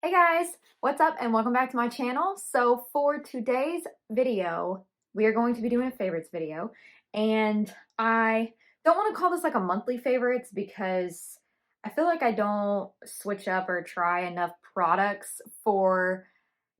Hey guys, what's up and welcome back to my channel. So for today's video, we are going to be doing a favorites video, and I don't want to call this like a monthly favorites because I feel like I don't switch up or try enough products for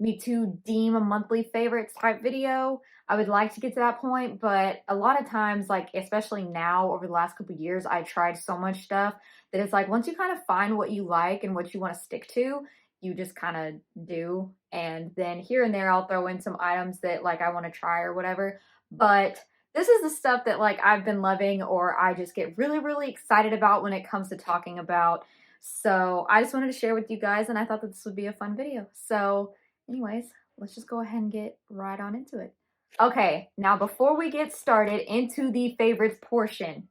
me to deem a monthly favorites type video. I would like to get to that point, but a lot of times, like especially now over the last couple of years, I tried so much stuff that it's like once you kind of find what you like and what you want to stick to, you just kind of do. And then here and there, I'll throw in some items that like I want to try or whatever. But this is the stuff that like I've been loving or I just get really, really excited about when it comes to talking about. So I just wanted to share with you guys, and I thought that this would be a fun video. So anyways, let's just go ahead and get right on into it. Okay, now before we get started into the favorites portion,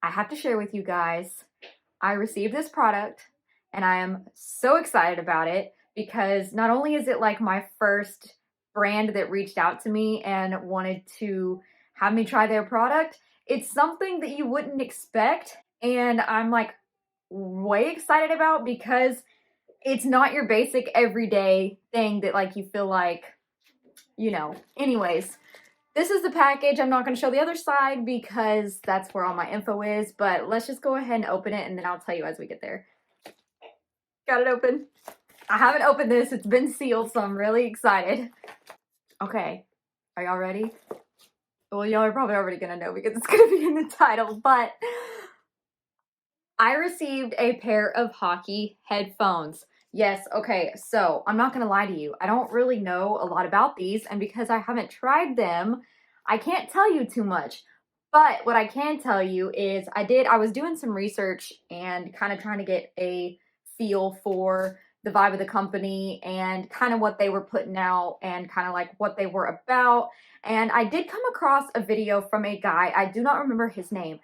I have to share with you guys, I received this product and I am so excited about it because not only is it like my first brand that reached out to me and wanted to have me try their product, it's something that you wouldn't expect, and I'm like way excited about because it's not your basic everyday thing that like you feel like, anyways. This is the package. I'm not going to show the other side because that's where all my info is, but let's just go ahead and open it and then I'll tell you as we get there. Got it open. I haven't opened this. It's been sealed, so I'm really excited. Okay, are y'all ready? Well, y'all are probably already going to know because it's going to be in the title, but I received a pair of Hakii headphones. Yes, okay, so I'm not going to lie to you. I don't really know a lot about these, and because I haven't tried them, I can't tell you too much. But what I can tell you is I was doing some research and kind of trying to get a feel for the vibe of the company and kind of what they were putting out and kind of like what they were about. And I did come across a video from a guy, I do not remember his name,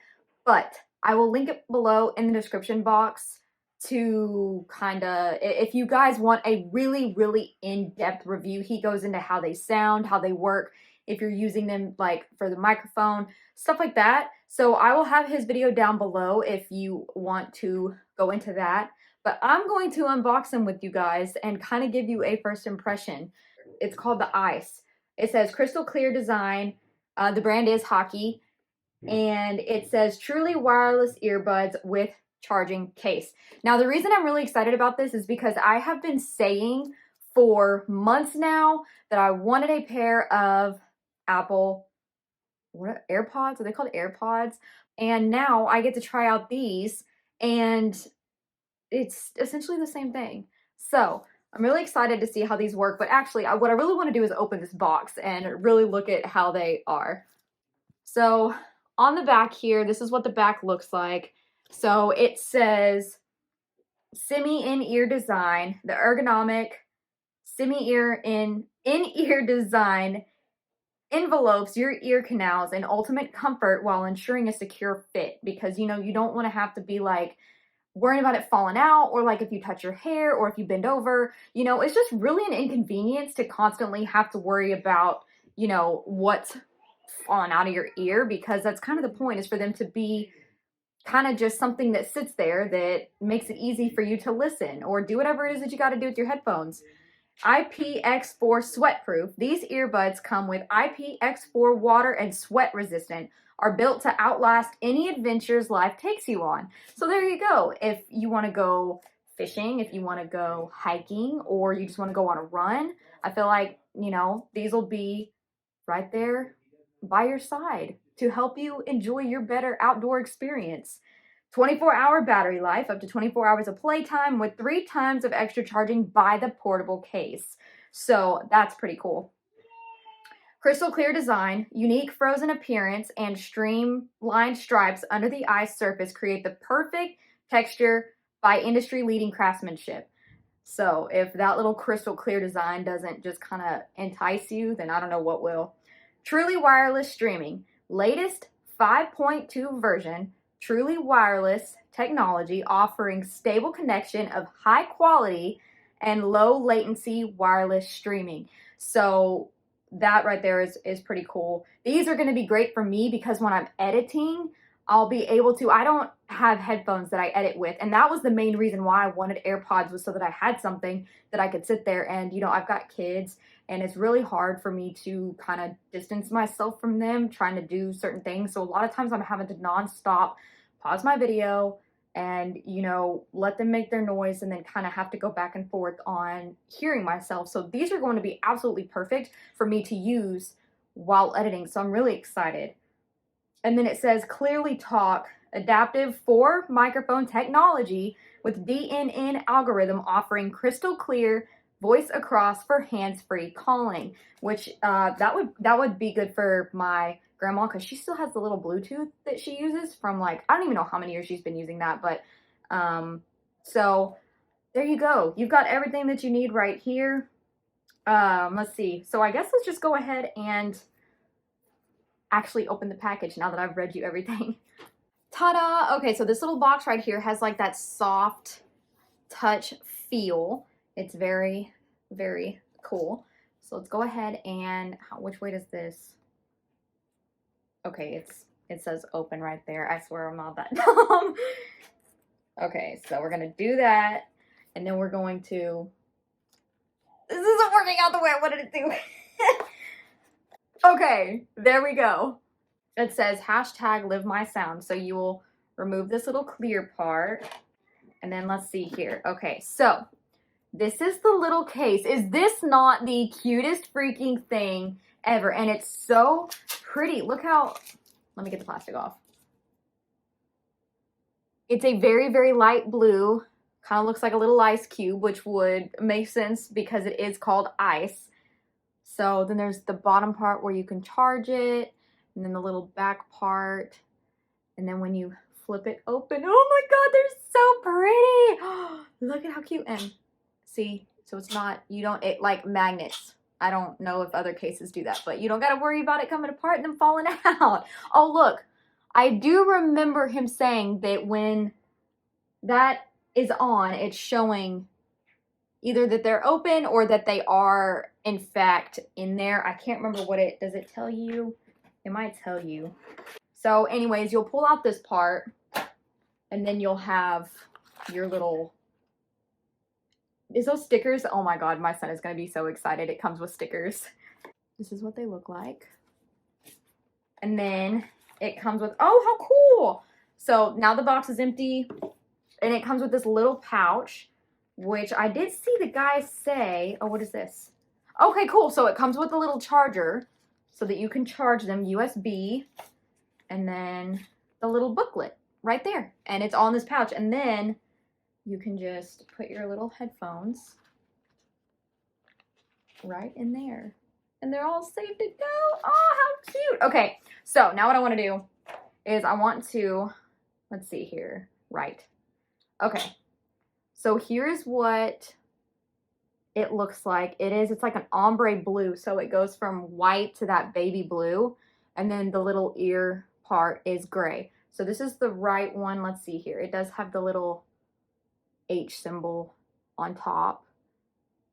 but I will link it below in the description box to kind of, if you guys want a really, really in-depth review. He goes into how they sound, how they work, if you're using them like for the microphone, stuff like that. So I will have his video down below if you want to go into that. But I'm going to unbox them with you guys and kind of give you a first impression. It's called the Ice. It says crystal clear design. The brand is Hakii. And it says truly wireless earbuds with charging case. Now, the reason I'm really excited about this is because I have been saying for months now that I wanted a pair of Apple AirPods. Are they called AirPods? And now I get to try out these, and it's essentially the same thing. So I'm really excited to see how these work. But actually, what I really want to do is open this box and really look at how they are. So on the back here, this is what the back looks like. So it says semi-in-ear design, the ergonomic semi-ear in-ear design envelopes your ear canals in ultimate comfort while ensuring a secure fit, because you don't want to have to be like worrying about it falling out, or like if you touch your hair or if you bend over, it's just really an inconvenience to constantly have to worry about, what's falling out of your ear, because that's kind of the point, is for them to be kind of just something that sits there that makes it easy for you to listen or do whatever it is that you got to do with your headphones. IPX4 sweatproof. These earbuds come with IPX4 water and sweat resistant, are built to outlast any adventures life takes you on. So there you go. If you want to go fishing, if you want to go hiking, or you just want to go on a run, I feel like, these will be right there by your side to help you enjoy your better outdoor experience. 24-hour battery life, up to 24 hours of playtime with 3 times of extra charging by the portable case. So that's pretty cool. Crystal clear design, unique frozen appearance, and streamlined stripes under the eye surface create the perfect texture by industry-leading craftsmanship. So if that little crystal clear design doesn't just kind of entice you, then I don't know what will. Truly wireless streaming, latest 5.2 version, truly wireless technology offering stable connection of high quality and low latency wireless streaming. So that right there is pretty cool. These are going to be great for me because when I'm editing, I'll be able to, I don't have headphones that I edit with, and that was the main reason why I wanted AirPods, was so that I had something that I could sit there. And you know, I've got kids and it's really hard for me to kind of distance myself from them trying to do certain things. So a lot of times I'm having to nonstop pause my video and, you know, let them make their noise and then kind of have to go back and forth on hearing myself. So these are going to be absolutely perfect for me to use while editing. So I'm really excited. And then it says clearly talk, adaptive 4 microphone technology with DNN algorithm offering crystal clear voice across for hands-free calling, which that would be good for my grandma, because she still has the little Bluetooth that she uses from, like, I don't even know how many years she's been using that, but so there you go. You've got everything that you need right here. Let's see. So I guess let's just go ahead and actually open the package now that I've read you everything. Ta-da! Okay, so this little box right here has like that soft touch feel. It's very, very cool. So let's go ahead and, which way does this? Okay, it says open right there. I swear I'm not that dumb. Okay, so we're gonna do that, and then we're going to, this isn't working out the way I wanted it to. Okay, there we go. It says hashtag live my sound. So you will remove this little clear part. And then let's see here. Okay, so this is the little case. Is this not the cutest freaking thing ever? And it's so pretty. Look how, let me get the plastic off. It's a very, very light blue. Kind of looks like a little ice cube, which would make sense because it is called ice. So then there's the bottom part where you can charge it, and then the little back part. And then when you flip it open, oh my God, they're so pretty. Look at how cute. And see, so it's not, you don't, it like magnets. I don't know if other cases do that, but you don't got to worry about it coming apart and then falling out. Oh, look, I do remember him saying that when that is on, it's showing either that they're open or that they are in fact in there. I can't remember what it, does it tell you? It might tell you. So anyways, you'll pull out this part and then you'll have your little, is those stickers? Oh my God, my son is going to be so excited. It comes with stickers. This is what they look like. And then it comes with, oh, how cool. So now the box is empty and it comes with this little pouch, which I did see the guy say, oh, what is this? Okay, cool. So it comes with a little charger so that you can charge them USB, and then the little booklet right there. And it's all in this pouch. And then you can just put your little headphones right in there. And they're all safe to go. Oh, how cute. Okay, so now what I want to do is I want to, let's see here. Right. Okay. So here's what it looks like. It's like an ombre blue. So it goes from white to that baby blue. And then the little ear part is gray. So this is the right one. Let's see here. It does have the little H symbol on top.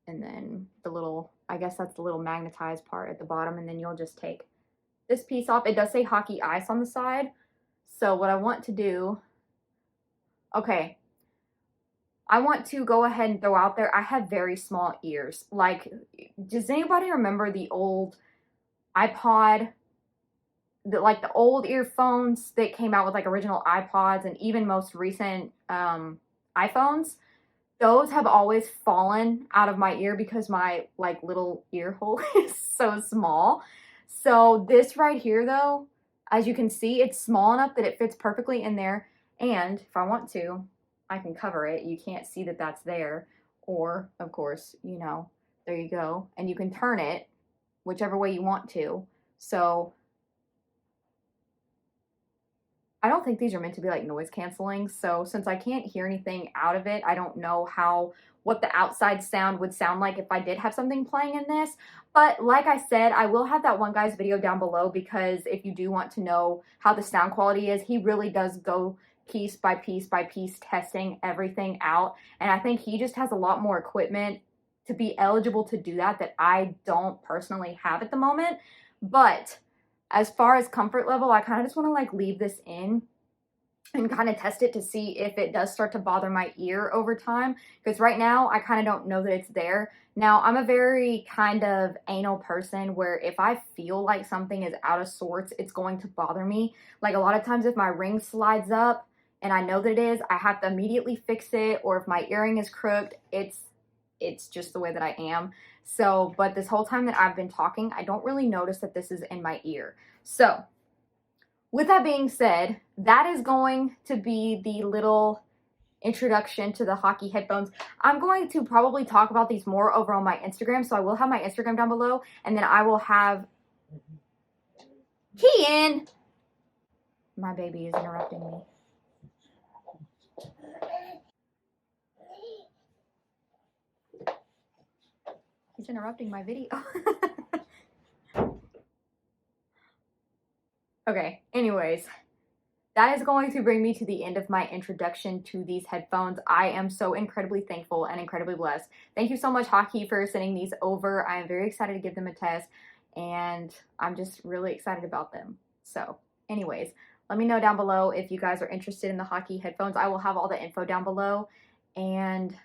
And then the little, I guess that's the little magnetized part at the bottom. And then you'll just take this piece off. It does say Hakii ice on the side. So what I want to do, okay, I want to go ahead and throw out there, I have very small ears. Like, does anybody remember the old iPod, like the old earphones that came out with like original iPods and even most recent iPhones? Those have always fallen out of my ear because my like little ear hole is so small. So this right here though, as you can see, it's small enough that it fits perfectly in there. And if I want to, I can cover it. You can't see that that's there. Or, of course, you know, there you go. And you can turn it whichever way you want to. So I don't think these are meant to be like noise canceling. So since I can't hear anything out of it, I don't know what the outside sound would sound like if I did have something playing in this. But like I said, I will have that one guy's video down below, because if you do want to know how the sound quality is, he really does go piece by piece by piece testing everything out. And I think he just has a lot more equipment to be eligible to do that I don't personally have at the moment. But as far as comfort level, I kind of just want to like leave this in and kind of test it to see if it does start to bother my ear over time, because right now I kind of don't know that it's there. Now, I'm a very kind of anal person where if I feel like something is out of sorts, it's going to bother me. Like a lot of times if my ring slides up and I know that it is, I have to immediately fix it, or if my earring is crooked, it's just the way that I am. So, but this whole time that I've been talking, I don't really notice that this is in my ear. So, with that being said, that is going to be the little introduction to the Hakii headphones. I'm going to probably talk about these more over on my Instagram, so I will have my Instagram down below, and then I will have Kian. My baby is interrupting me. He's interrupting my video. Okay, anyways, that is going to bring me to the end of my introduction to these headphones. I am so incredibly thankful and incredibly blessed. Thank you so much, Hakii, for sending these over. I am very excited to give them a test, and I'm just really excited about them. So, anyways, let me know down below if you guys are interested in the Hakii headphones. I will have all the info down below, and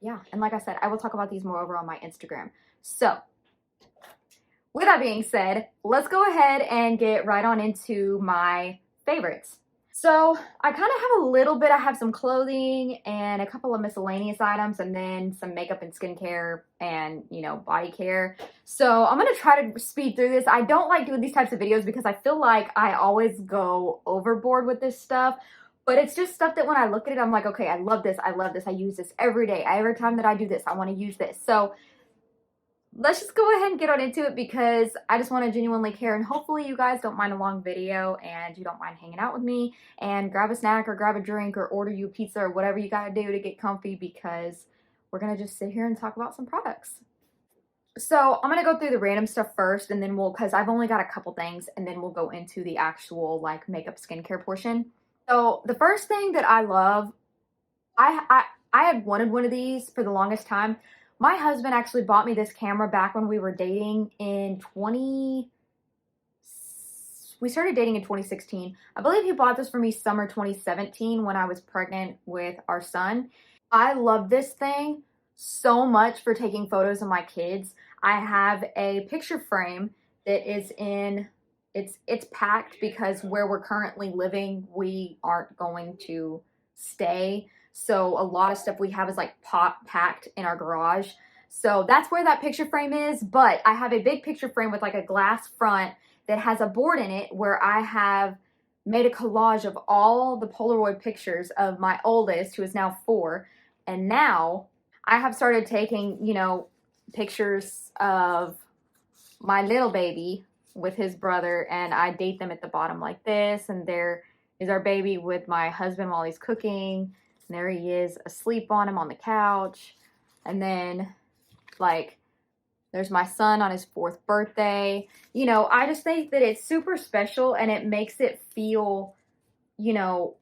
yeah, and like I said, I will talk about these more over on my Instagram. So, with that being said, let's go ahead and get right on into my favorites. So I kind of have a little bit, I have some clothing and a couple of miscellaneous items, and then some makeup and skincare and, you know, body care. So I'm going to try to speed through this. I don't like doing these types of videos because I feel like I always go overboard with this stuff. But it's just stuff that when I look at it, I'm like, okay, I love this. I love this. I use this every day. Every time that I do this, I want to use this. So let's just go ahead and get on into it because I just want to genuinely care, and hopefully you guys don't mind a long video and you don't mind hanging out with me, and grab a snack or grab a drink or order you a pizza or whatever you gotta do to get comfy, because we're gonna just sit here and talk about some products. So I'm gonna go through the random stuff first, and then because I've only got a couple things, and then we'll go into the actual like makeup skincare portion. So the first thing that I love, I had wanted one of these for the longest time. My husband actually bought me this camera back when we were dating in we started dating in 2016. I believe he bought this for me summer 2017 when I was pregnant with our son. I love this thing so much for taking photos of my kids. I have a picture frame that is in, it's packed because where we're currently living, we aren't going to stay. So a lot of stuff we have is like packed in our garage. So that's where that picture frame is. But I have a big picture frame with like a glass front that has a board in it where I have made a collage of all the Polaroid pictures of my oldest, who is now 4. And now I have started taking, you know, pictures of my little baby with his brother, and I date them at the bottom like this. And there is our baby with my husband while he's cooking. And there he is asleep on him on the couch. And then, like, there's my son on his 4th birthday. You know, I just think that it's super special, and it makes it feel, you know,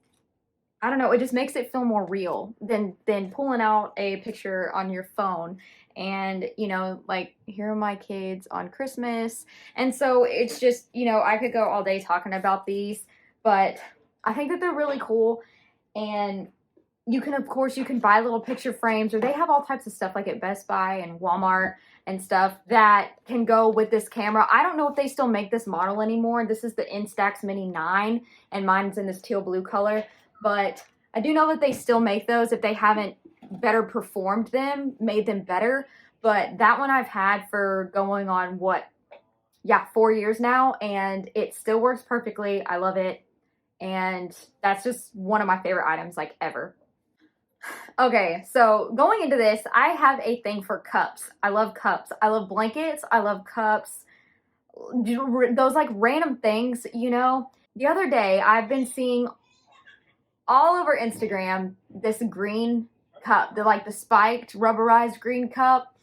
I don't know, it just makes it feel more real than pulling out a picture on your phone. And, you know, like, here are my kids on Christmas. And so it's just, you know, I could go all day talking about these, but I think that they're really cool. And you can, of course, you can buy little picture frames, or they have all types of stuff like at Best Buy and Walmart and stuff that can go with this camera. I don't know if they still make this model anymore. This is the Instax Mini 9, and mine's in this teal blue color. But I do know that they still make those if they haven't better performed them, made them better. But that one I've had for going on, what, yeah, 4 years now, and it still works perfectly. I love it. And that's just one of my favorite items, like, ever. Okay, so going into this, I have a thing for cups. I love cups. I love blankets. I love cups. Those like random things, you know. The other day, I've been seeing all over Instagram this green cup, the spiked rubberized green cup.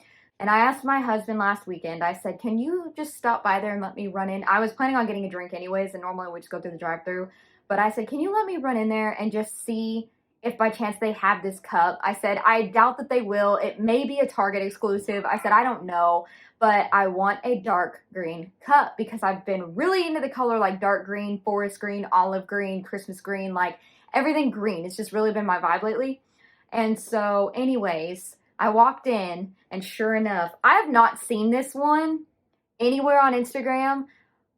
And I asked my husband last weekend, I said, can you just stop by there and let me run in? I was planning on getting a drink anyways, and normally we just go through the drive-thru. But I said, can you let me run in there and just see if by chance they have this cup? I said, I doubt that they will. It may be a Target exclusive. I said, I don't know, but I want a dark green cup because I've been really into the color like dark green, forest green, olive green, Christmas green. Like, everything green. It's just really been my vibe lately. And so anyways, I walked in and sure enough, I have not seen this one anywhere on Instagram.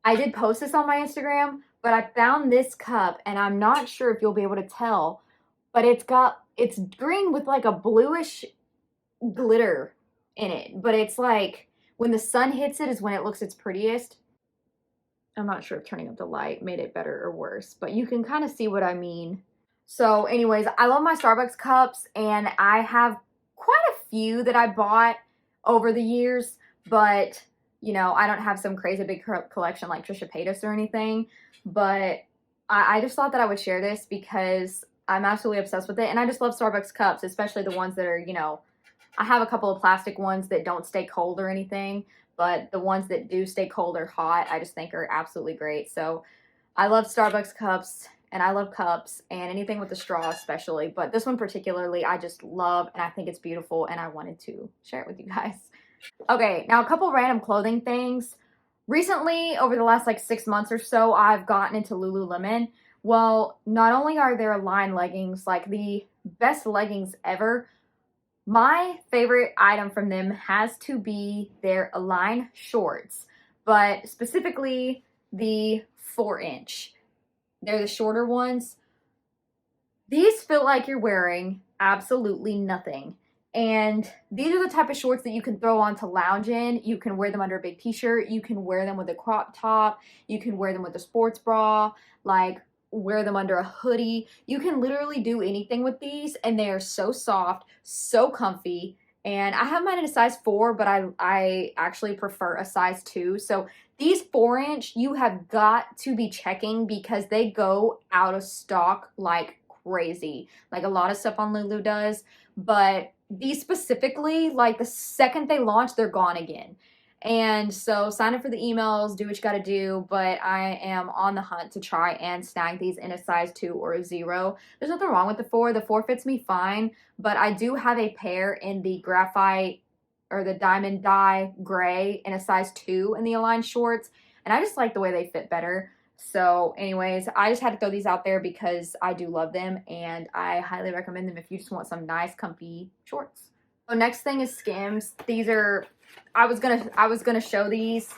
I did post this on my Instagram, but I found this cup and I'm not sure if you'll be able to tell, but it's green with like a bluish glitter in it, but it's like when the sun hits it is when it looks its prettiest. I'm not sure if turning up the light made it better or worse, but you can kind of see what I mean. So anyways, I love my Starbucks cups and I have quite a few that I bought over the years, but you know, I don't have some crazy big collection like Trisha Paytas or anything, but I just thought that I would share this because I'm absolutely obsessed with it. And I just love Starbucks cups, especially the ones that are, you know, I have a couple of plastic ones that don't stay cold or anything, but the ones that do stay cold or hot, I just think are absolutely great. So I love Starbucks cups and I love cups and anything with a straw especially, but this one particularly I just love and I think it's beautiful and I wanted to share it with you guys. Okay, now a couple random clothing things. Recently, over the last like 6 months or so, I've gotten into Lululemon. Well, not only are their Align leggings like the best leggings ever, my favorite item from them has to be their Align shorts, but specifically the 4-inch. They're the shorter ones. These feel like you're wearing absolutely nothing. And these are the type of shorts that you can throw on to lounge in. You can wear them under a big t-shirt. You can wear them with a crop top. You can wear them with a sports bra. Like, wear them under a hoodie. You can literally do anything with these, and they are so soft, so comfy. And I have mine in a size 4, but I actually prefer a size 2. So these 4-inch, you have got to be checking because they go out of stock like crazy. Like a lot of stuff on Lulu does, but these specifically, like the second they launch, they're gone again. And so sign up for the emails, do what you got to do, but I am on the hunt to try and snag these in a size 2 or a 0. There's nothing wrong with the 4. The 4 fits me fine, but I do have a pair in the graphite or the diamond dye gray in a size 2 in the Align shorts, and I just like the way they fit better. So anyways, I just had to throw these out there because I do love them and I highly recommend them if you just want some nice comfy shorts. So next thing is Skims. These are, I was gonna show these.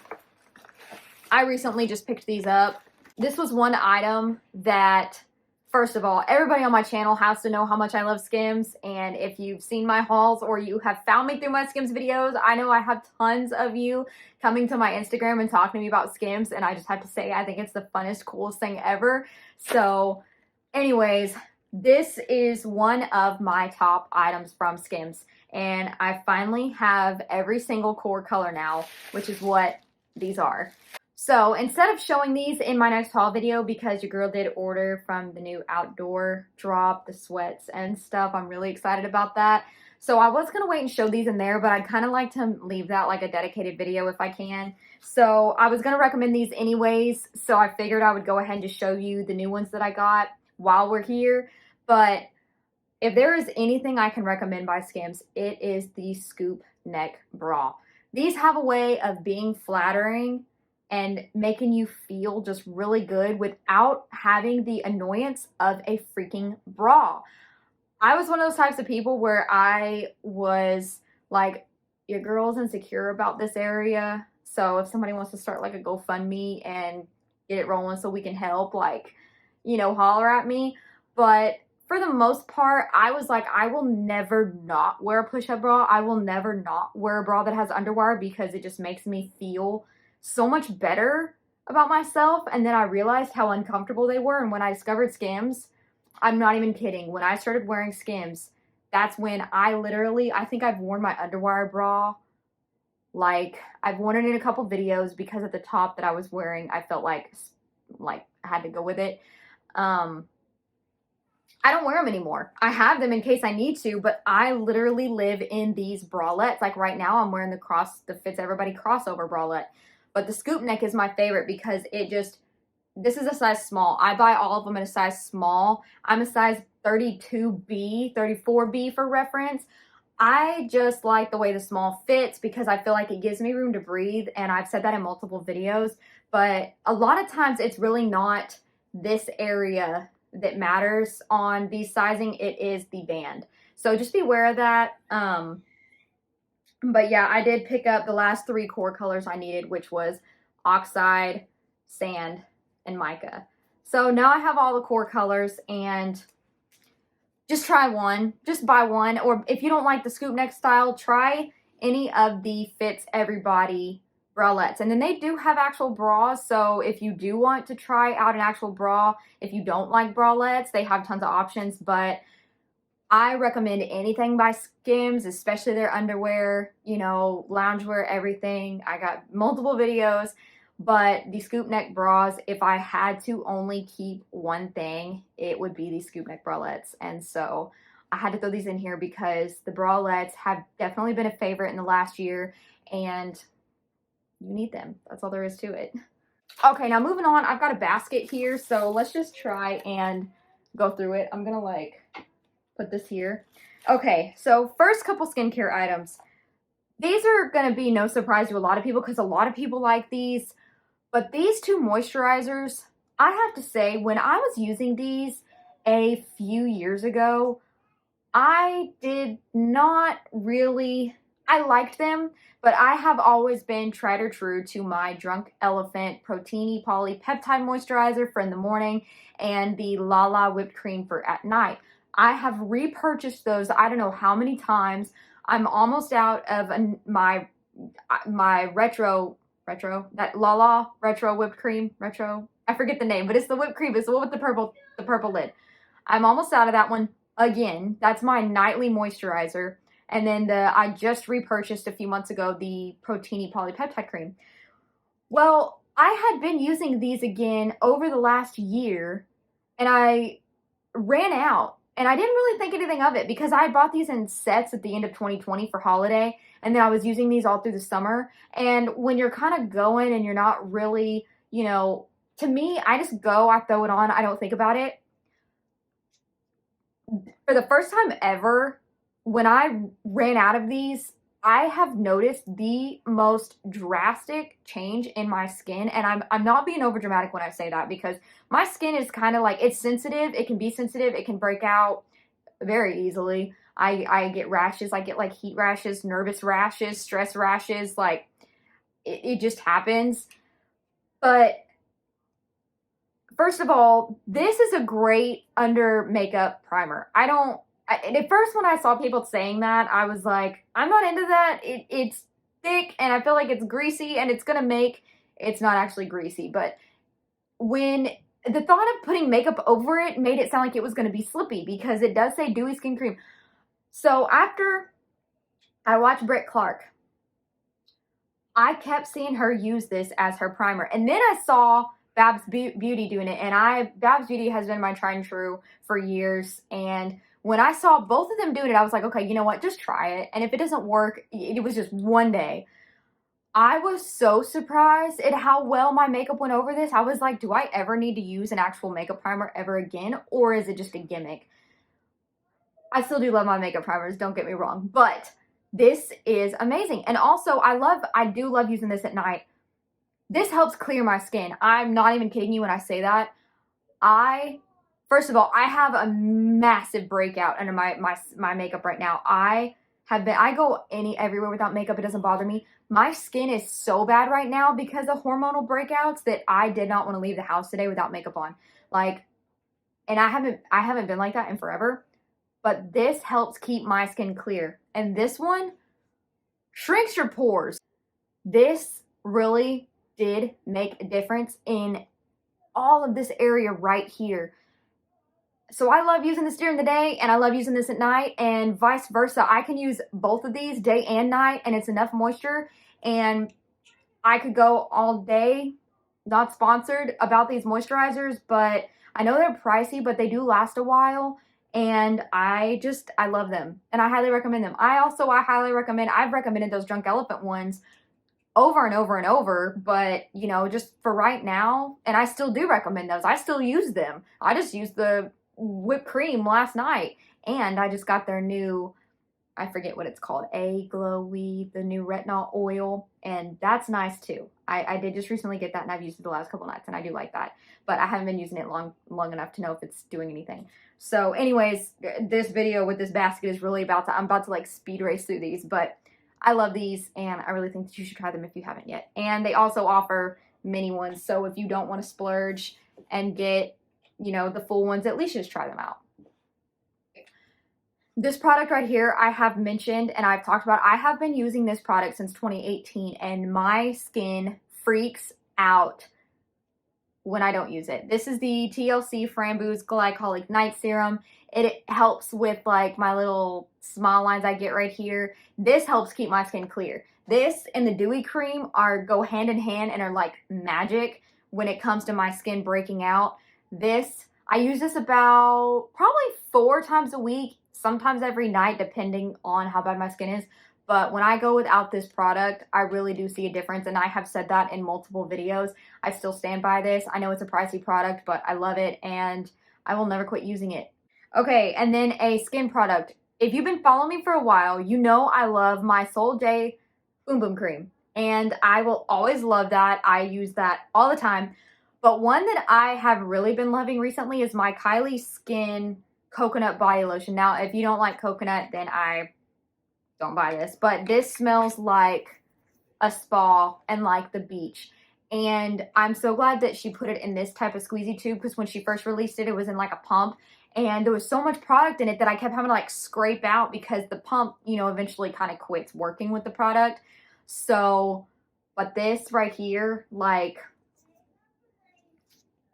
I recently just picked these up. This was one item that, first of all, everybody on my channel has to know how much I love Skims, and if you've seen my hauls or you have found me through my Skims videos, I know I have tons of you coming to my Instagram and talking to me about Skims, and I just have to say I think it's the funnest, coolest thing ever. So anyways, this is one of my top items from Skims, and I finally have every single core color now, which is what these are. So instead of showing these in my next haul video, because your girl did order from the new outdoor drop, the sweats and stuff, I'm really excited about that. So I was going to wait and show these in there, but I'd kind of like to leave that like a dedicated video if I can. So I was going to recommend these anyways, so I figured I would go ahead and just show you the new ones that I got while we're here. But if there is anything I can recommend by Skims, it is the scoop neck bra. These have a way of being flattering and making you feel just really good without having the annoyance of a freaking bra. I was one of those types of people where I was like, your girl's insecure about this area, so if somebody wants to start like a GoFundMe and get it rolling so we can help, like, you know, holler at me. But for the most part, I was like, I will never not wear a push-up bra. I will never not wear a bra that has underwire because it just makes me feel so much better about myself. And then I realized how uncomfortable they were, and when I discovered Skims, I'm not even kidding, when I started wearing Skims, that's when I think I've worn my underwire bra, like I've worn it in a couple videos because at the top that I was wearing, I felt like I had to go with it. I don't wear them anymore. I have them in case I need to, but I literally live in these bralettes. Like right now I'm wearing the Fits Everybody crossover bralette. But the scoop neck is my favorite because this is a size small. I buy all of them in a size small. I'm a size 32B, 34B for reference. I just like the way the small fits because I feel like it gives me room to breathe, and I've said that in multiple videos, but a lot of times it's really not this area that matters on these sizing, it is the band. So just be aware of that. But yeah, I did pick up the last 3 core colors I needed, which was Oxide, Sand, and Mica. So now I have all the core colors, and just try one. Just buy one. Or if you don't like the scoop neck style, try any of the Fits Everybody bralettes. And then they do have actual bras, so if you do want to try out an actual bra, if you don't like bralettes, they have tons of options. But I recommend anything by Skims, especially their underwear, you know, loungewear, everything. I got multiple videos, but the scoop neck bras, if I had to only keep one thing, it would be the scoop neck bralettes. And so I had to throw these in here because the bralettes have definitely been a favorite in the last year, and you need them. That's all there is to it. Okay, now moving on, I've got a basket here, so let's just try and go through it. I'm gonna like put this here. Okay, so first couple skincare items. These are gonna be no surprise to a lot of people because a lot of people like these, but these 2 moisturizers, I have to say, when I was using these a few years ago, I did not really, I liked them, but I have always been tried or true to my Drunk Elephant Proteiny Polypeptide Moisturizer for in the morning and the Lala Whipped Cream for at night. I have repurchased those I don't know how many times. I'm almost out of my that Lala Retro Whipped Cream. I forget the name, but it's the whipped cream. It's the one with the purple lid. I'm almost out of that one again. That's my nightly moisturizer. And then I just repurchased a few months ago the Proteiny Polypeptide Cream. Well, I had been using these again over the last year, and I ran out. And I didn't really think anything of it because I bought these in sets at the end of 2020 for holiday. And then I was using these all through the summer. And when you're kind of going and you're not really, you know, to me, I just go, I throw it on, I don't think about it. For the first time ever, when I ran out of these, I have noticed the most drastic change in my skin. And I'm not being over dramatic when I say that, because my skin is kind of like, it's sensitive. It can be sensitive. It can break out very easily. I get rashes. I get like heat rashes, nervous rashes, stress rashes. Like it just happens. But first of all, this is a great under makeup primer. And at first when I saw people saying that, I was like, I'm not into that. It's thick and I feel like it's greasy and it's going to make, it's not actually greasy, but when the thought of putting makeup over it made it sound like it was going to be slippy, because it does say dewy skin cream. So after I watched Britt Clark, I kept seeing her use this as her primer. And then I saw Babs Beauty doing it, and Babs Beauty has been my tried and true for years. And when I saw both of them doing it, I was like, okay, you know what? Just try it. And if it doesn't work, it was just one day. I was so surprised at how well my makeup went over this. I was like, do I ever need to use an actual makeup primer ever again? Or is it just a gimmick? I still do love my makeup primers, don't get me wrong. But this is amazing. And also, I do love using this at night. This helps clear my skin. I'm not even kidding you when I say that. First of all, I have a massive breakout under my makeup right now. I go everywhere without makeup. It doesn't bother me. My skin is so bad right now because of hormonal breakouts that I did not want to leave the house today without makeup on. Like, and I haven't been like that in forever. But this helps keep my skin clear. And this one shrinks your pores. This really did make a difference in all of this area right here. So I love using this during the day and I love using this at night, and vice versa. I can use both of these day and night and it's enough moisture, and I could go all day. Not sponsored about these moisturizers, but I know they're pricey, but they do last a while, and I love them and I highly recommend them. I highly recommend, I've recommended those Drunk Elephant ones over and over and over, but you know, just for right now, and I still do recommend those. I still use them. I just used the whipped cream last night, and I just got their new, I forget what it's called, the new retinol oil, and that's nice too. I did just recently get that, and I've used it the last couple nights, and I do like that. But I haven't been using it long enough to know if it's doing anything. So anyways, this video with this basket is really I'm about to like speed race through these, but I love these, and I really think that you should try them if you haven't yet. And they also offer mini ones, so if you don't want to splurge and get, you know, the full ones, at least just try them out. This product right here, I have mentioned and I've talked about. I have been using this product since 2018, and my skin freaks out when I don't use it. This is the TLC Framboos Glycolic Night Serum. It helps with like my little smile lines I get right here. This helps keep my skin clear. This and the Dewy Cream go hand in hand and are like magic when it comes to my skin breaking out. I use this about probably 4 times a week, sometimes every night, depending on how bad my skin is. But when I go without this product, I really do see a difference, and I have said that in multiple videos. I still stand by this. I know it's a pricey product, but I love it, and I will never quit using it. Okay, and then a skin product. If you've been following me for a while, you know I love my Sol Day Boom Boom Cream, and I will always love that. I use that all the time. But one that I have really been loving recently is my Kylie Skin Coconut Body Lotion. Now, if you don't like coconut, then I don't buy this. But this smells like a spa and like the beach. And I'm so glad that she put it in this type of squeezy tube, because when she first released it, it was in like a pump. And there was so much product in it that I kept having to like scrape out, because the pump, you know, eventually kind of quits working with the product. So, but this right here, like,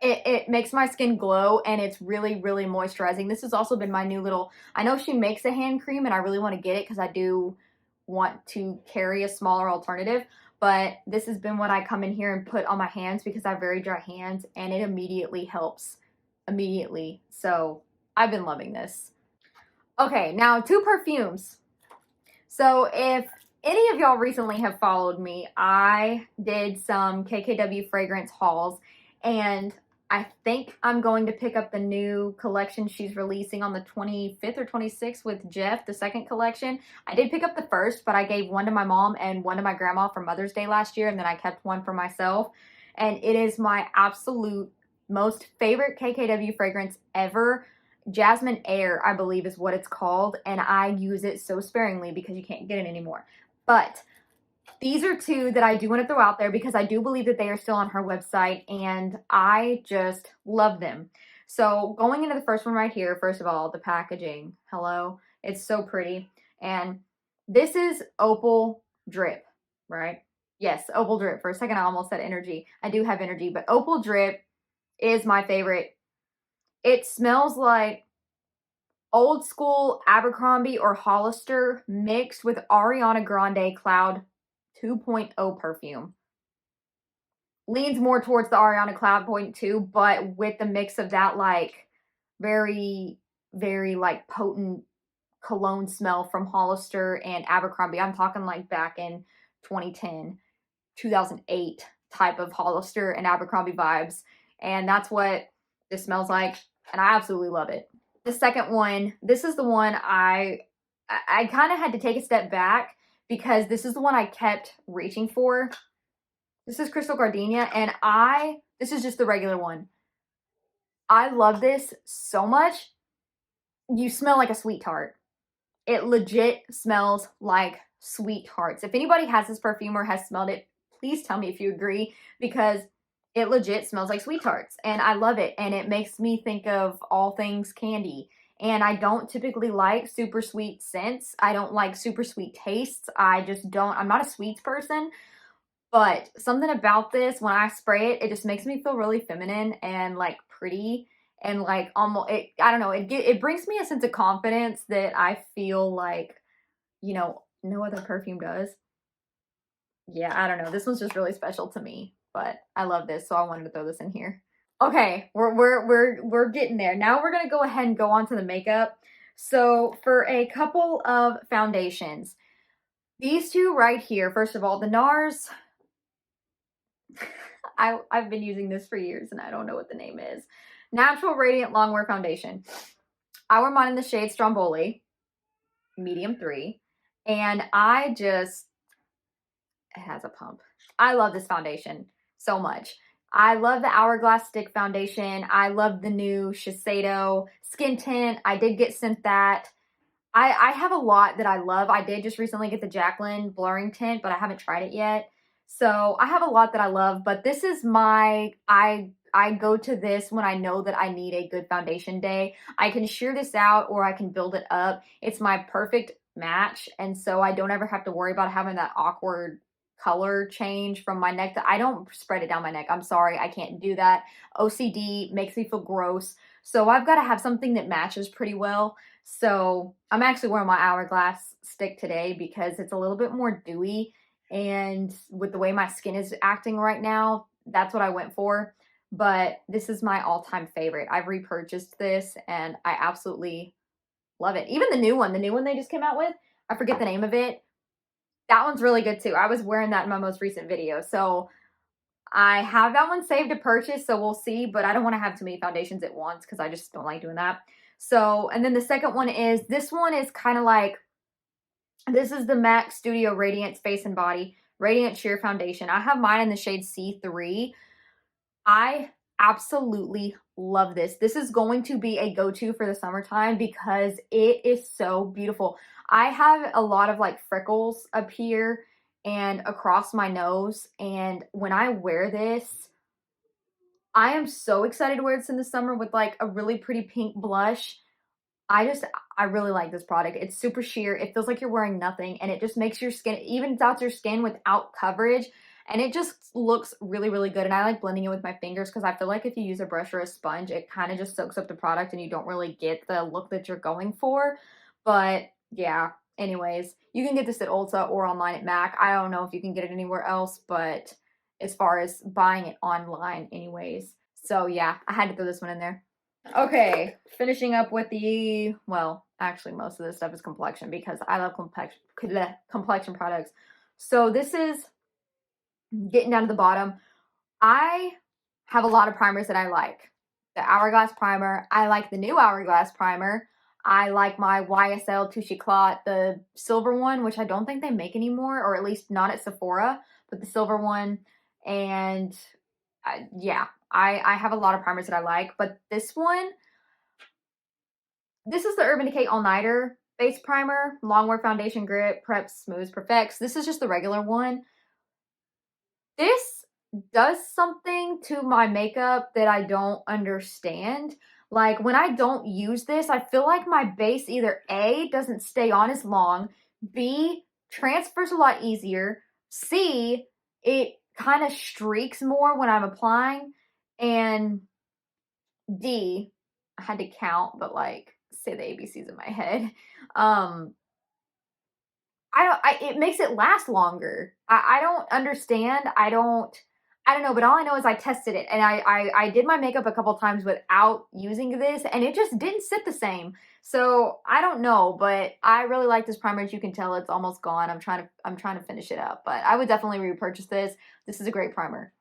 it makes my skin glow, and it's really, really moisturizing. This has also been my new little, I know she makes a hand cream, and I really want to get it because I do want to carry a smaller alternative. But this has been what I come in here and put on my hands because I have very dry hands, and it immediately helps. Immediately. So I've been loving this. Okay, now 2 perfumes. So if any of y'all recently have followed me, I did some KKW fragrance hauls, and I think I'm going to pick up the new collection she's releasing on the 25th or 26th with Jeff, the second collection. I did pick up the first, but I gave one to my mom and one to my grandma for Mother's Day last year, and then I kept one for myself. And it is my absolute most favorite KKW fragrance ever. Jasmine Air, I believe is what it's called, and I use it so sparingly because you can't get it anymore. But these are 2 that I do want to throw out there because I do believe that they are still on her website, and I just love them. So going into the first one right here, first of all, the packaging, hello, it's so pretty. And this is Opal Drip, right? Yes, Opal Drip. For a second, I almost said Energy. I do have Energy, but Opal Drip is my favorite. It smells like old school Abercrombie or Hollister mixed with Ariana Grande Cloud 2.0 perfume. Leans more towards the Ariana Cloud 2.2, but with the mix of that like very, very like potent cologne smell from Hollister and Abercrombie. I'm talking like back in 2010, 2008 type of Hollister and Abercrombie vibes. And that's what this smells like, and I absolutely love it. The second one, this is the one I kind of had to take a step back because this is the one I kept reaching for. This is Crystal Gardenia, and this is just the regular one. I love this so much. You smell like a sweet tart. It legit smells like sweethearts. If anybody has this perfume or has smelled it, please tell me if you agree, because it legit smells like sweethearts, and I love it, and it makes me think of all things candy. And I don't typically like super sweet scents. I don't like super sweet tastes. I'm not a sweets person, but something about this, when I spray it, it just makes me feel really feminine and like pretty, and like almost, I don't know, it brings me a sense of confidence that I feel like, you know, no other perfume does. Yeah, I don't know. This one's just really special to me, but I love this, so I wanted to throw this in here. Okay, we're getting there. Now we're gonna go ahead and go on to the makeup. So for a couple of foundations, these 2 right here. First of all, the Nars. I've been using this for years, and I don't know what the name is. Natural Radiant Longwear Foundation. I wear mine in the shade Stromboli, medium 3, and I just, it has a pump. I love this foundation so much. I love the Hourglass Stick Foundation. I love the new Shiseido Skin Tint. I did get sent that. I have a lot that I love. I did just recently get the Jaclyn Blurring Tint, but I haven't tried it yet. So I have a lot that I love, but this is my, I go to this when I know that I need a good foundation day. I can sheer this out or I can build it up. It's my perfect match, and so I don't ever have to worry about having that awkward color change from my neck. I don't spread it down my neck. I'm sorry, I can't do that. OCD makes me feel gross. So I've got to have something that matches pretty well. So I'm actually wearing my Hourglass stick today because it's a little bit more dewy, and with the way my skin is acting right now, that's what I went for. But this is my all-time favorite. I've repurchased this and I absolutely love it. Even the new one they just came out with, I forget the name of it. That one's really good too. I was wearing that in my most recent video. So I have that one saved to purchase, so we'll see, but I don't want to have too many foundations at once because I just don't like doing that. So, and then the second one is, this one is kind of like, this is the MAC Studio Radiance Face and Body Radiant Sheer Foundation. I have mine in the shade C3. I absolutely love this. This is going to be a go-to for the summertime because it is so beautiful. I have a lot of like freckles up here and across my nose, and when I wear this, I am so excited to wear this in the summer with like a really pretty pink blush. I really like this product. It's super sheer. It feels like you're wearing nothing, and it just makes your skin, it evens out your skin without coverage, and it just looks really, really good. And I like blending it with my fingers because I feel like if you use a brush or a sponge, it kind of just soaks up the product and you don't really get the look that you're going for. But yeah, anyways, you can get this at Ulta or online at MAC. I don't know if you can get it anywhere else, but as far as buying it online anyways. So yeah, I had to throw this one in there. Okay, finishing up with the, well, actually most of this stuff is complexion because I love complexion products. So this is getting down to the bottom. I have a lot of primers that I like. The Hourglass primer. I like the new Hourglass primer. I like my YSL Touche Éclat, the silver one, which I don't think they make anymore, or at least not at Sephora, but the silver one. And yeah, I have a lot of primers that I like, but this one, this is the Urban Decay All Nighter Face Primer, Longwear Foundation Grip, Preps, Smooths, Perfects. This is just the regular one. This does something to my makeup that I don't understand. Like when I don't use this, I feel like my base either A, doesn't stay on as long, B, transfers a lot easier, C, it kind of streaks more when I'm applying, and D, I had to count, but like say the ABCs in my head. It makes it last longer. I don't understand. I don't know, but all I know is I tested it and I did my makeup a couple times without using this and it just didn't sit the same. So I don't know, but I really like this primer. As you can tell, it's almost gone. I'm trying to finish it up, but I would definitely repurchase this. This is a great primer.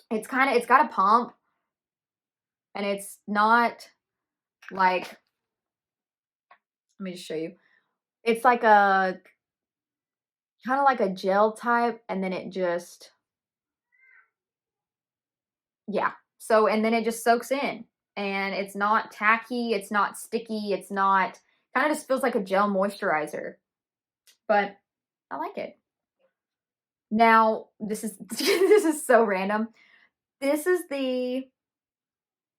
It's got a pump, and it's not like, let me just show you. It's like a kind of like a gel type, and then it just, yeah. So, and then it just soaks in, and it's not tacky, it's not sticky, it's not, kind of just feels like a gel moisturizer, but I like it. Now, this is, this is so random. This is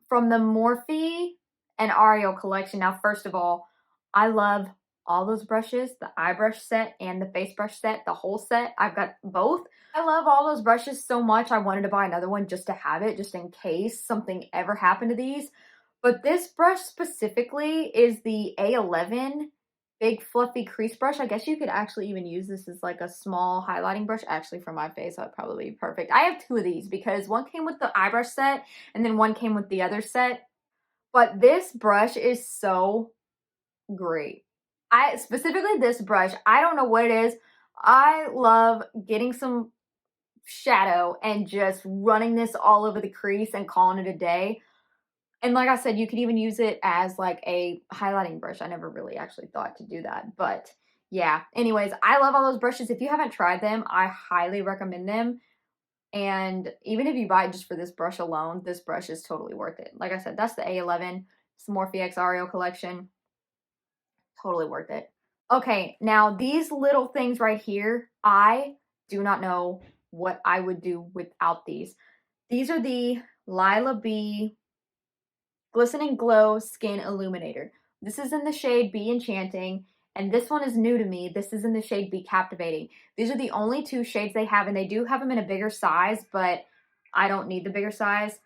from the Morphe and Ariel collection. Now, first of all, I love all those brushes, the eye brush set and the face brush set, the whole set. I've got both. I love all those brushes so much. I wanted to buy another one just to have it, just in case something ever happened to these. But this brush specifically is the A11 Big Fluffy Crease Brush. I guess you could actually even use this as like a small highlighting brush. Actually, for my face, that would probably be perfect. I have two of these because one came with the eye brush set and then one came with the other set. But this brush is so great. Specifically this brush, I don't know what it is. I love getting some shadow and just running this all over the crease and calling it a day. And like I said, you could even use it as like a highlighting brush. I never really actually thought to do that, but yeah. Anyways, I love all those brushes. If you haven't tried them, I highly recommend them. And even if you buy it just for this brush alone, this brush is totally worth it. Like I said, that's the A11. It's the Morphe X Ario collection. Totally worth it. Okay, now these little things right here, I do not know what I would do without these. These are the Lila B Glistening Glow Skin Illuminator. This is in the shade Be Enchanting, and this one is new to me. This is in the shade Be Captivating. These are the only two shades they have, and they do have them in a bigger size, but I don't need the bigger size.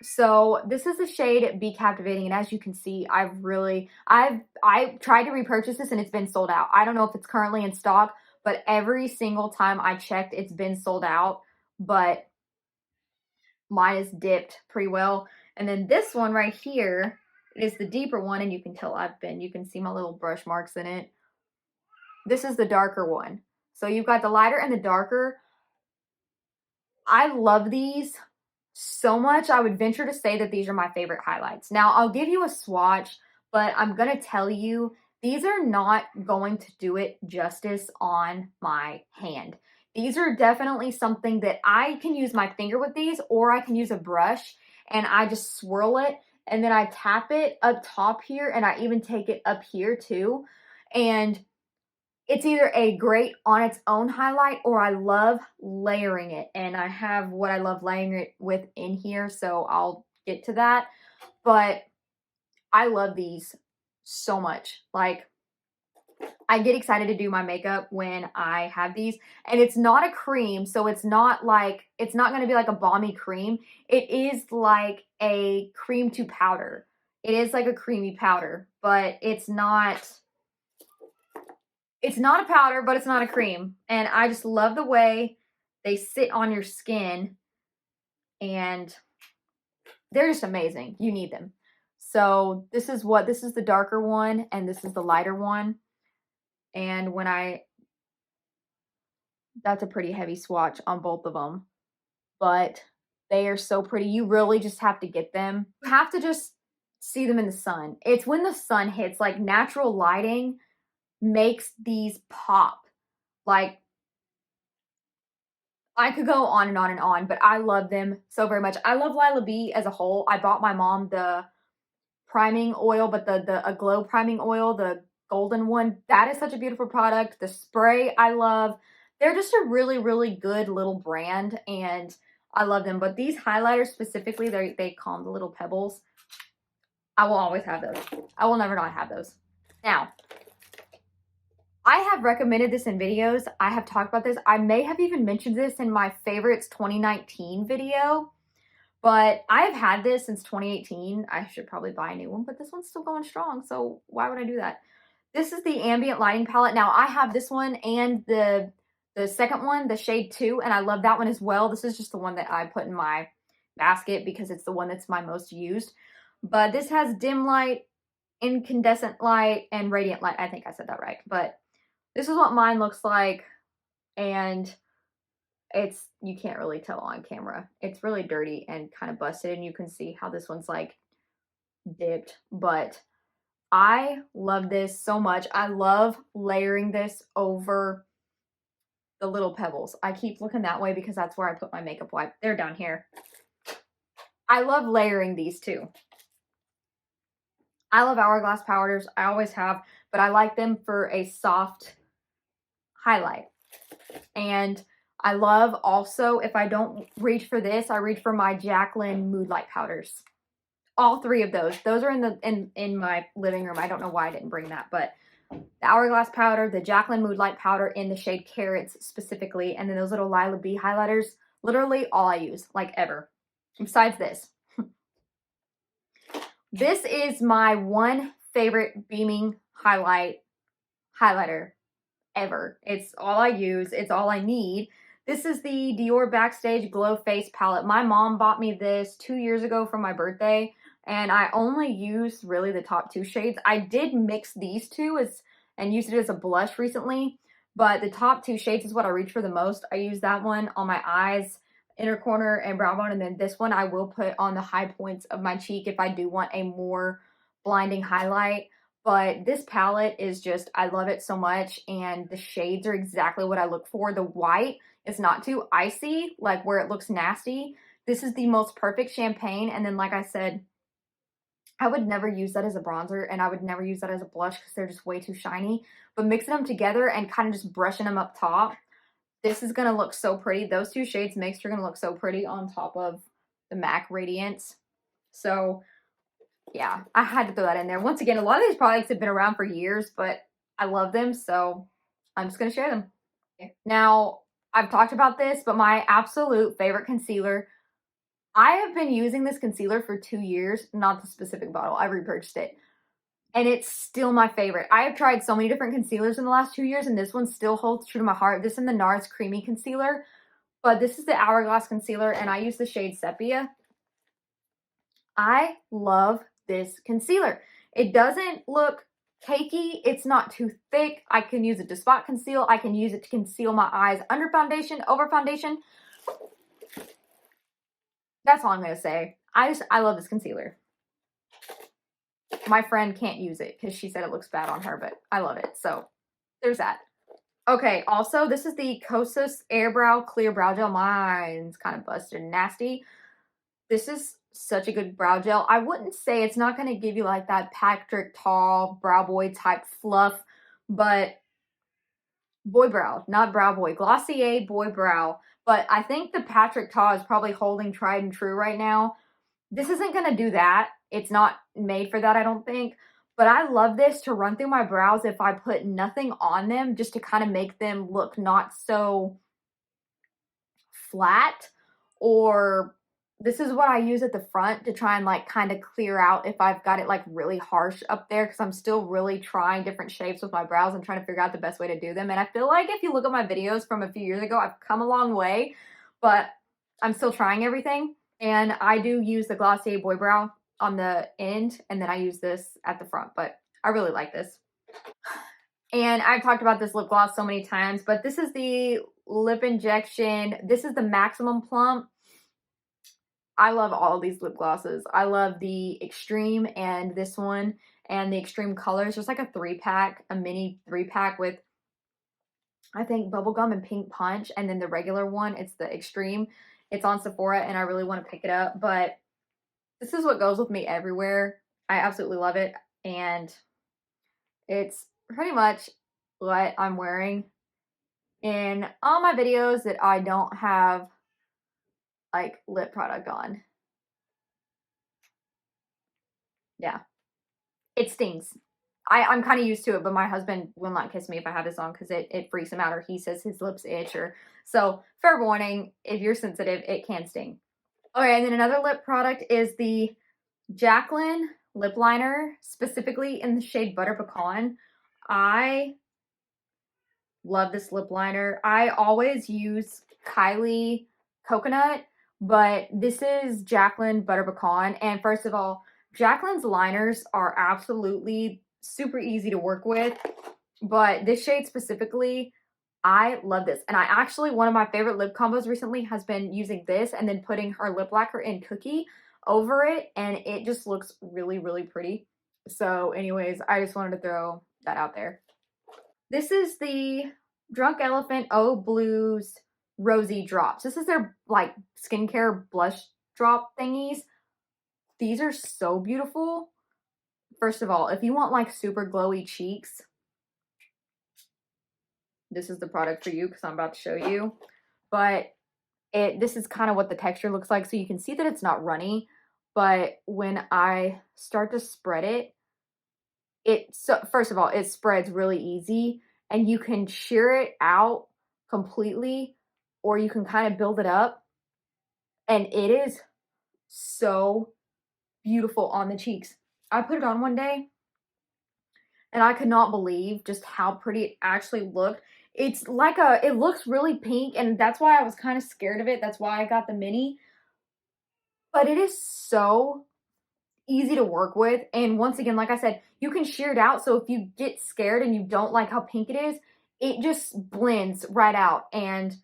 So this is the shade Be Captivating, and as you can see, I've tried to repurchase this and it's been sold out. I don't know if it's currently in stock, but every single time I checked, it's been sold out, but mine is dipped pretty well. And then this one right here is the deeper one, and you can tell you can see my little brush marks in it. This is the darker one. So you've got the lighter and the darker. I love these so much. I would venture to say that these are my favorite highlights. Now, I'll give you a swatch, but I'm going to tell you, these are not going to do it justice on my hand. These are definitely something that I can use my finger with these, or I can use a brush and I just swirl it and then I tap it up top here, and I even take it up here too. And it's either a great on its own highlight, or I love layering it. And I have what I love layering it with in here, so I'll get to that. But I love these so much. Like, I get excited to do my makeup when I have these. And it's not a cream, so it's not going to be like a balmy cream. It is like a cream to powder. It is like a creamy powder, but it's not a powder, but it's not a cream. And I just love the way they sit on your skin, and they're just amazing. You need them. So this is the darker one, and this is the lighter one. And that's a pretty heavy swatch on both of them, but they are so pretty. You really just have to get them. You have to just see them in the sun. It's when the sun hits, like natural lighting makes these pop. Like, I could go on and on and on, but I love them so very much. I love Lila B as a whole. I bought my mom the priming oil, but a glow priming oil, the golden one. That is such a beautiful product. The spray I love. They're just a really, really good little brand, and I love them. But these highlighters specifically, they call them the little pebbles. I will always have those. I will never not have those. Now, I have recommended this in videos. I have talked about this. I may have even mentioned this in my favorites 2019 video, but I have had this since 2018. I should probably buy a new one, but this one's still going strong, so why would I do that? This is the Ambient Lighting Palette. Now, I have this one and the second one, the shade 2, and I love that one as well. This is just the one that I put in my basket because it's the one that's my most used. But this has dim light, incandescent light, and radiant light. I think I said that right, but this is what mine looks like, and you can't really tell on camera. It's really dirty and kind of busted, and you can see how this one's like dipped, but I love this so much. I love layering this over the little pebbles. I keep looking that way because that's where I put my makeup wipe. They're down here. I love layering these too. I love Hourglass powders. I always have, but I like them for a soft highlight. And I love also, if I don't reach for this, I reach for my Jaclyn Mood Light powders. All three of those. Those are in my living room. I don't know why I didn't bring that, but the Hourglass powder, the Jaclyn Mood Light powder in the shade Carrots specifically, and then those little Lila B highlighters, literally all I use, like ever. Besides this. This is my one favorite beaming highlighter ever. It's all I use. It's all I need. This is the Dior Backstage Glow Face Palette. My mom bought me this 2 years ago for my birthday, and I only used really the top 2 shades. I did mix these two and use it as a blush recently, but the top 2 shades is what I reach for the most. I use that one on my eyes, inner corner, and brow bone, and then this one I will put on the high points of my cheek if I do want a more blinding highlight. But this palette is just, I love it so much, and the shades are exactly what I look for. The white is not too icy, like where it looks nasty. This is the most perfect champagne, and then like I said, I would never use that as a bronzer, and I would never use that as a blush because they're just way too shiny. But mixing them together and kind of just brushing them up top, this is going to look so pretty. Those two shades mixed are going to look so pretty on top of the MAC Radiance. So yeah, I had to throw that in there. Once again, a lot of these products have been around for years, but I love them, so I'm just going to share them. Now, I've talked about this, but my absolute favorite concealer, I have been using this concealer for 2 years, not the specific bottle. I repurchased it. And it's still my favorite. I have tried so many different concealers in the last 2 years, and this one still holds true to my heart. This is the Nars Creamy Concealer, but this is the Hourglass Concealer, and I use the shade Sepia. I love this concealer. It doesn't look cakey. It's not too thick. I can use it to spot conceal. I can use it to conceal my eyes under foundation, over foundation. That's all I'm going to say. I love this concealer. My friend can't use it because she said it looks bad on her, but I love it. So there's that. Okay, also, this is the Cosus Airbrow Clear Brow Gel. Mine's kind of busted and nasty. This is such a good brow gel. I wouldn't say it's not going to give you like that Patrick Tall brow boy type fluff, but boy brow, not brow boy. Glossier boy brow. But I think the Patrick Tall is probably holding tried and true right now. This isn't going to do that. It's not made for that, I don't think. But I love this to run through my brows if I put nothing on them, just to kind of make them look not so flat. Or this is what I use at the front to try and like kind of clear out if I've got it like really harsh up there, because I'm still really trying different shapes with my brows and trying to figure out the best way to do them. And I feel like if you look at my videos from a few years ago, I've come a long way, but I'm still trying everything. And I do use the Glossier Boy Brow on the end, and then I use this at the front, but I really like this. And I've talked about this lip gloss so many times, but this is the Lip Injection. This is the Maximum Plump. I love all of these lip glosses. I love the Extreme and this one, and the Extreme colors. There's like a 3-pack, a mini 3-pack with, I think, bubblegum and pink punch, and then the regular one, it's the Extreme. It's on Sephora, and I really want to pick it up, but this is what goes with me everywhere. I absolutely love it, and it's pretty much what I'm wearing in all my videos that I don't have like lip product on. Yeah, it stings. I'm kind of used to it, but my husband will not kiss me if I have this on because it freaks him out, or he says his lips itch. Or so fair warning, if you're sensitive, it can sting. Okay, and then another lip product is the Jaclyn Lip Liner, specifically in the shade Butter Pecan. I love this lip liner. I always use Kylie Coconut, but this is Jaclyn Butter Pecan. And first of all, Jaclyn's liners are absolutely super easy to work with, but this shade specifically, I love this. And I actually, one of my favorite lip combos recently has been using this and then putting her lip lacquer in Cookie over it, and it just looks really, really pretty. So anyways, I just wanted to throw that out there. This is the Drunk Elephant Oh Blues Rosy Drops. This is their like skincare blush drop thingies. These are so beautiful. First of all, if you want like super glowy cheeks, this is the product for you because I'm about to show you. But this is kind of what the texture looks like. So you can see that it's not runny, but when I start to spread it, so first of all, it spreads really easy, and you can shear it out completely, or you can kind of build it up, and it is so beautiful on the cheeks. I put it on one day, and I could not believe just how pretty it actually looked. It's like it looks really pink, and that's why I was kind of scared of it. That's why I got the mini. But it is so easy to work with. And once again, like I said, you can shear it out. So if you get scared and you don't like how pink it is, it just blends right out. And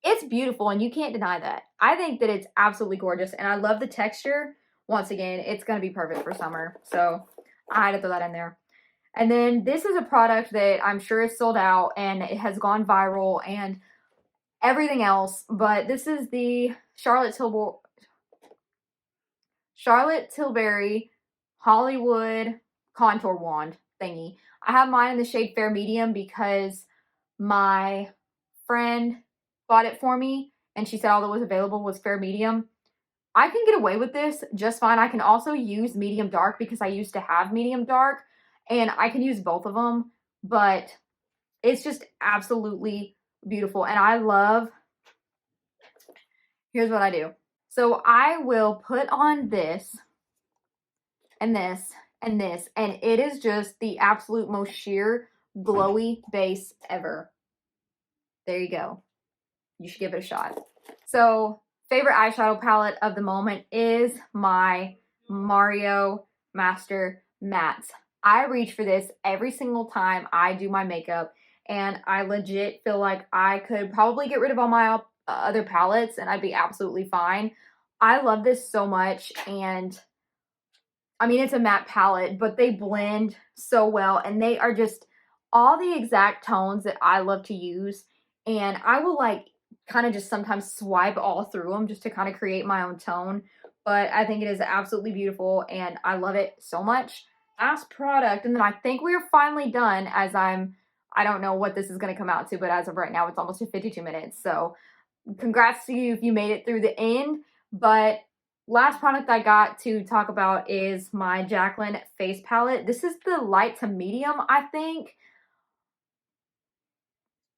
it's beautiful, and you can't deny that. I think that it's absolutely gorgeous, and I love the texture. Once again, it's going to be perfect for summer. So I had to throw that in there. And then this is a product that I'm sure is sold out and it has gone viral and everything else, but this is the Charlotte Tilbury Hollywood contour wand thingy. I have mine in the shade Fair Medium because my friend bought it for me and she said all that was available was Fair Medium. I can get away with this just fine. I can also use medium dark because I used to have medium dark and I can use both of them, but it's just absolutely beautiful. And I love, here's what I do. So I will put on this and this and this, and it is just the absolute most sheer glowy base ever. There you go. You should give it a shot. So favorite eyeshadow palette of the moment is my Mario Master Mattes. I reach for this every single time I do my makeup, and I legit feel like I could probably get rid of all my other palettes and I'd be absolutely fine. I love this so much, and I mean, it's a matte palette, but they blend so well, and they are just all the exact tones that I love to use, and I will like kind of just sometimes swipe all through them just to kind of create my own tone, but I think it is absolutely beautiful, and I love it so much. Last product, and then I think we are finally done as I don't know what this is going to come out to, but as of right now, it's almost at 52 minutes, so congrats to you if you made it through the end. But last product I got to talk about is my Jaclyn face palette. This is the light to medium, I think.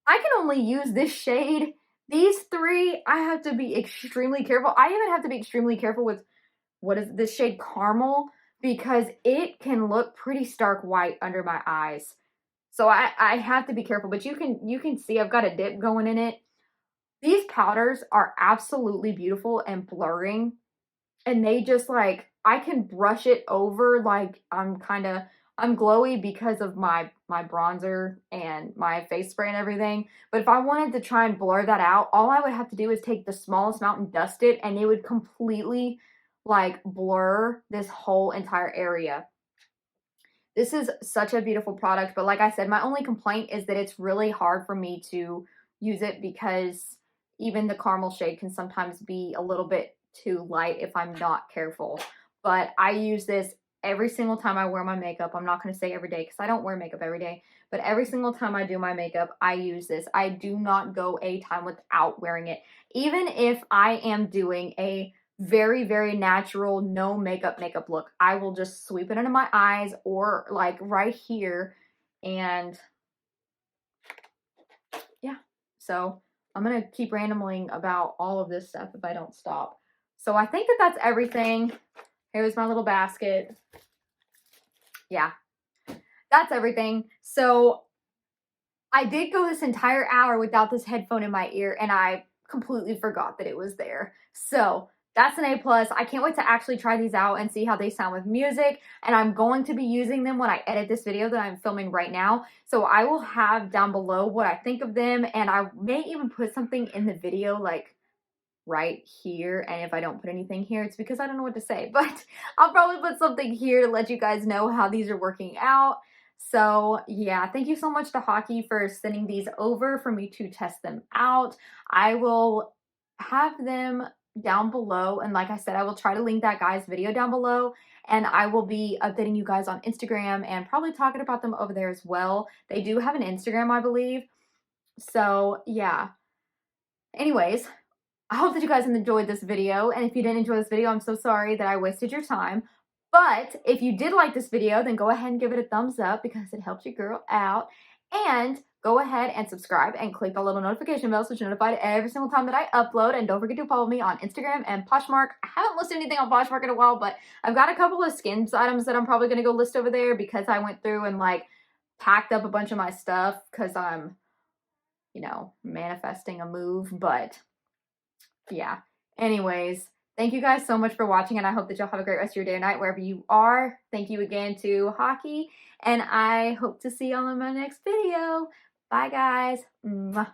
I can only use this shade. These three, I have to be extremely careful. I even have to be extremely careful with, what is this shade, Caramel, because it can look pretty stark white under my eyes. So I have to be careful, but you can see I've got a dip going in it. These powders are absolutely beautiful and blurring, and they just like, I can brush it over like I'm glowy because of my bronzer and my face spray and everything. But if I wanted to try and blur that out, all I would have to do is take the smallest amount and dust it, and it would completely like blur this whole entire area. This is such a beautiful product, but like I said, my only complaint is that it's really hard for me to use it because even the caramel shade can sometimes be a little bit too light if I'm not careful. But I use this every single time I wear my makeup. I'm not going to say every day because I don't wear makeup every day, but every single time I do my makeup, I use this. I do not go a time without wearing it. Even if I am doing a very, very natural, no makeup look, I will just sweep it under my eyes or like right here, and yeah. So I'm gonna keep rambling about all of this stuff if I don't stop. So I think that that's everything. Here's my little basket. Yeah, that's everything. So I did go this entire hour without this headphone in my ear, and I completely forgot that it was there. So that's an A+. I can't wait to actually try these out and see how they sound with music, and I'm going to be using them when I edit this video that I'm filming right now. So I will have down below what I think of them, and I may even put something in the video like right here. And if I don't put anything here, it's because I don't know what to say, but I'll probably put something here to let you guys know how these are working out. So yeah, thank you so much to Hakii for sending these over for me to test them out. I will have them down below, and like I said, I will try to link that guy's video down below, and I will be updating you guys on Instagram and probably talking about them over there as well. They do have an Instagram, I believe. So yeah, anyways, I hope that you guys enjoyed this video, and if you didn't enjoy this video, I'm so sorry that I wasted your time. But if you did like this video, then go ahead and give it a thumbs up because it helps your girl out. And go ahead and subscribe and click the little notification bell so you're notified every single time that I upload. And don't forget to follow me on Instagram and Poshmark. I haven't listed anything on Poshmark in a while, but I've got a couple of Skims items that I'm probably going to go list over there because I went through and like packed up a bunch of my stuff because I'm, you know, manifesting a move. But yeah, anyways, thank you guys so much for watching, and I hope that y'all have a great rest of your day or night wherever you are. Thank you again to Hakii, and I hope to see y'all in my next video. Bye, guys. Mwah.